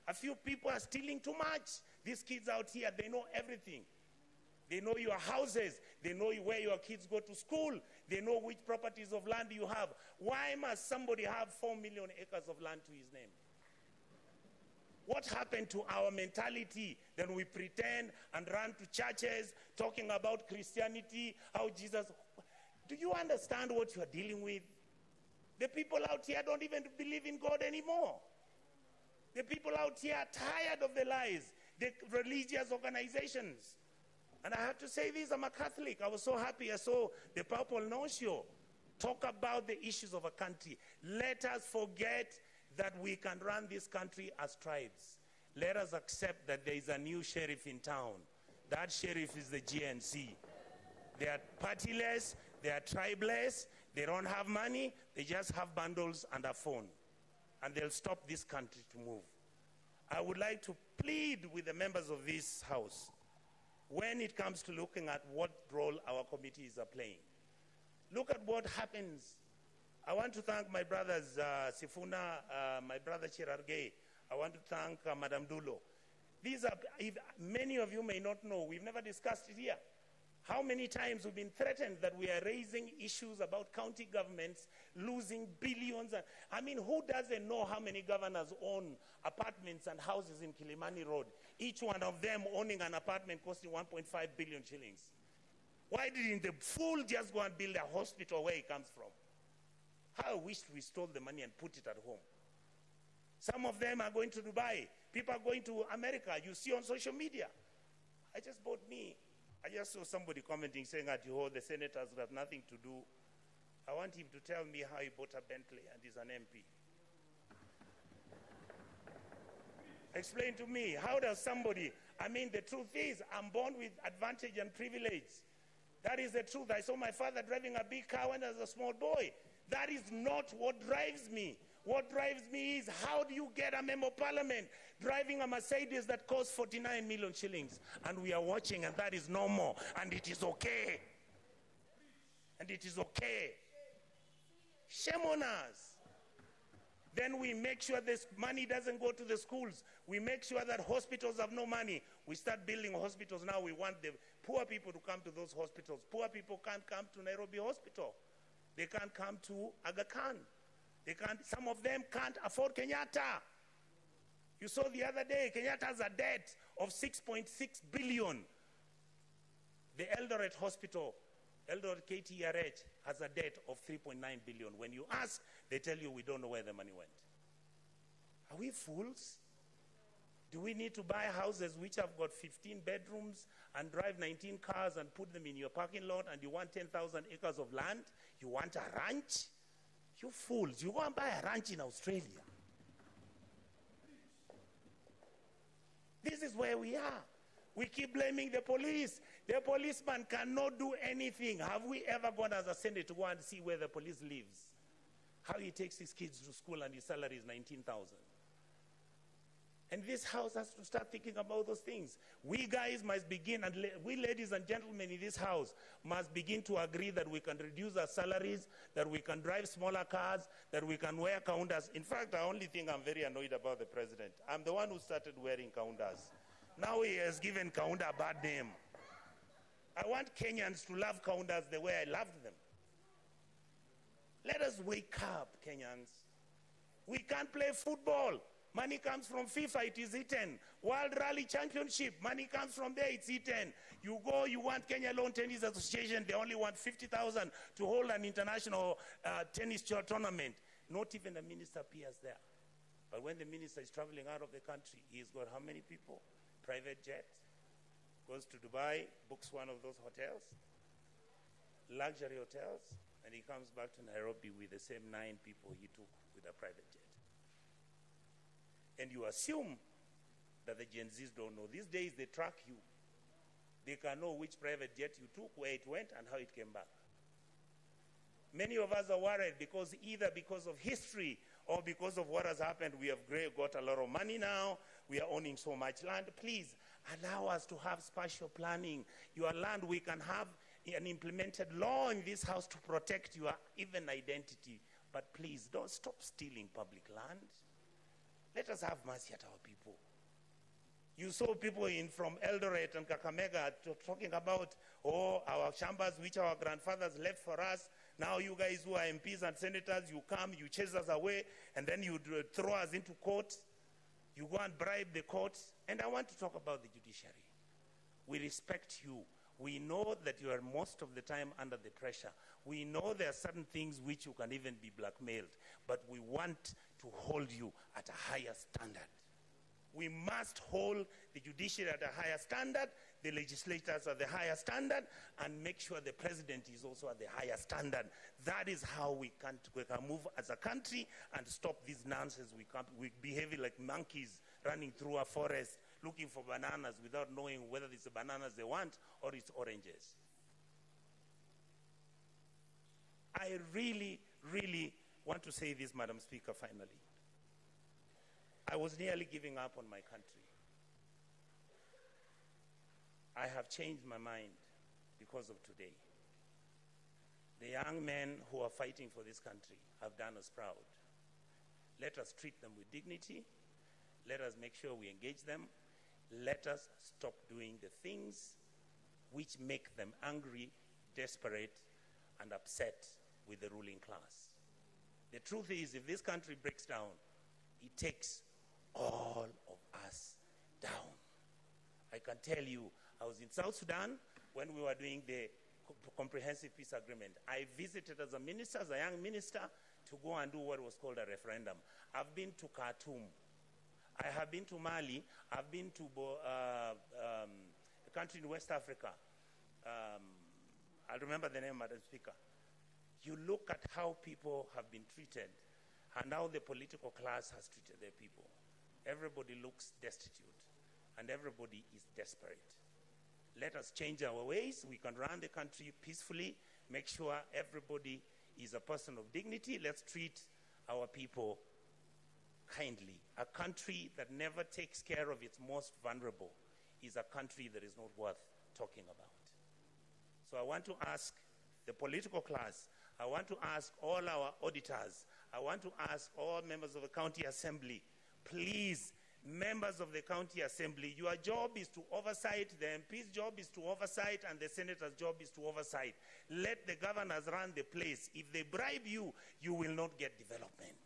A few people are stealing too much. These kids out here, they know everything. They know your houses. They know where your kids go to school. They know which properties of land you have. Why must somebody have 4 million acres of land to his name? What happened to our mentality? Then we pretend and run to churches talking about Christianity, how Jesus... Do you understand what you are dealing with? The people out here don't even believe in God anymore. The people out here are tired of the lies, the religious organizations. And I have to say this, I'm a Catholic. I was so happy I saw the Papal Nuncio talk about the issues of a country. Let us forget that we can run this country as tribes. Let us accept that there is a new sheriff in town. That sheriff is the GNC. They are partyless, they are tribeless, they don't have money, they just have bundles and a phone. And they'll stop this country to move. I would like to plead with the members of this house when it comes to looking at what role our committees are playing. Look at what happens. I want to thank my brothers Sifuna, my brother Chirargei. I want to thank Madam Dulo. These are, many of you may not know, we've never discussed it here. How many times we've been threatened that we are raising issues about county governments losing billions. I mean, who doesn't know how many governors own apartments and houses in Kilimani Road? Each one of them owning an apartment costing 1.5 billion shillings. Why didn't the fool just go and build a hospital where he comes from? How I wish we stole the money and put it at home. Some of them are going to Dubai. People are going to America. You see on social media. I just saw somebody commenting saying that the senators have nothing to do. I want him to tell me how he bought a Bentley and is an MP. Explain to me, how does somebody, the truth is, I'm born with advantage and privilege. That is the truth. I saw my father driving a big car when I was a small boy. That is not what drives me. What drives me is, how do you get a member of parliament driving a Mercedes that costs 49 million shillings? And we are watching, and that is normal. And it is okay. And it is okay. Shame on us. Then we make sure this money doesn't go to the schools. We make sure that hospitals have no money. We start building hospitals now. We want the poor people to come to those hospitals. Poor people can't come to Nairobi Hospital. They can't come to Aga Khan. Some of them can't afford Kenyatta. You saw the other day, Kenyatta has a debt of 6.6 billion. The Eldoret Hospital, Eldoret KTRH, has a debt of 3.9 billion. When you ask, they tell you we don't know where the money went. Are we fools? Do we need to buy houses which have got 15 bedrooms and drive 19 cars and put them in your parking lot, and you want 10,000 acres of land? You want a ranch? You fools, you go and buy a ranch in Australia. This is where we are. We keep blaming the police. The policeman cannot do anything. Have we ever gone as a Senate to go and see where the police lives? How he takes his kids to school and his salary is 19,000. And this house has to start thinking about those things. We guys must begin, and we ladies and gentlemen in this house must begin to agree that we can reduce our salaries, that we can drive smaller cars, that we can wear kaundas. In fact, the only thing I'm very annoyed about the president, I'm the one who started wearing kaundas. Now he has given kaunda a bad name. I want Kenyans to love kaundas the way I loved them. Let us wake up, Kenyans. We can't play football. Money comes from FIFA, it is eaten. World Rally Championship, money comes from there, it's eaten. You go, you want Kenya Lawn Tennis Association, they only want 50,000 to hold an international tennis tournament. Not even the minister appears there. But when the minister is traveling out of the country, he's got how many people? Private jet, goes to Dubai, books one of those hotels, luxury hotels, and he comes back to Nairobi with the same 9 people he took with a private jet. And you assume that the Gen Zs don't know. These days they track you. They can know which private jet you took, where it went, and how it came back. Many of us are worried because either because of history or because of what has happened, we have got a lot of money now, we are owning so much land. Please allow us to have spatial planning. Your land, we can have an implemented law in this house to protect your even identity. But please don't stop stealing public land. Let us have mercy at our people. You saw people from Eldoret and Kakamega talking about, oh, our chambers which our grandfathers left for us. Now you guys who are MPs and senators, you come, you chase us away, and then you throw us into court. You go and bribe the courts. And I want to talk about the judiciary. We respect you. We know that you are most of the time under the pressure. We know there are certain things which you can even be blackmailed. But we want to hold you at a higher standard. We must hold the judiciary at a higher standard, the legislators at the higher standard, and make sure the president is also at the higher standard. That is how we can move as a country and stop this nonsense. We behave like monkeys running through a forest looking for bananas without knowing whether it's the bananas they want or it's oranges. I really, really want to say this, Madam Speaker, finally. I was nearly giving up on my country. I have changed my mind because of today. The young men who are fighting for this country have done us proud. Let us treat them with dignity. Let us make sure we engage them. Let us stop doing the things which make them angry, desperate, and upset with the ruling class. The truth is, if this country breaks down, it takes all of us down. I can tell you, I was in South Sudan when we were doing the comprehensive peace agreement. I visited as a minister, as a young minister, to go and do what was called a referendum. I've been to Khartoum. I have been to Mali. I've been to a country in West Africa. I'll remember the name, Madam Speaker. You look at how people have been treated and how the political class has treated their people. Everybody looks destitute and everybody is desperate. Let us change our ways. We can run the country peacefully, make sure everybody is a person of dignity. Let's treat our people kindly. A country that never takes care of its most vulnerable is a country that is not worth talking about. So I want to ask the political class, I want to ask all our auditors, I want to ask all members of the county assembly, please, members of the county assembly, your job is to oversight, the MP's job is to oversight, and the senator's job is to oversight. Let the governors run the place. If they bribe you, you will not get development.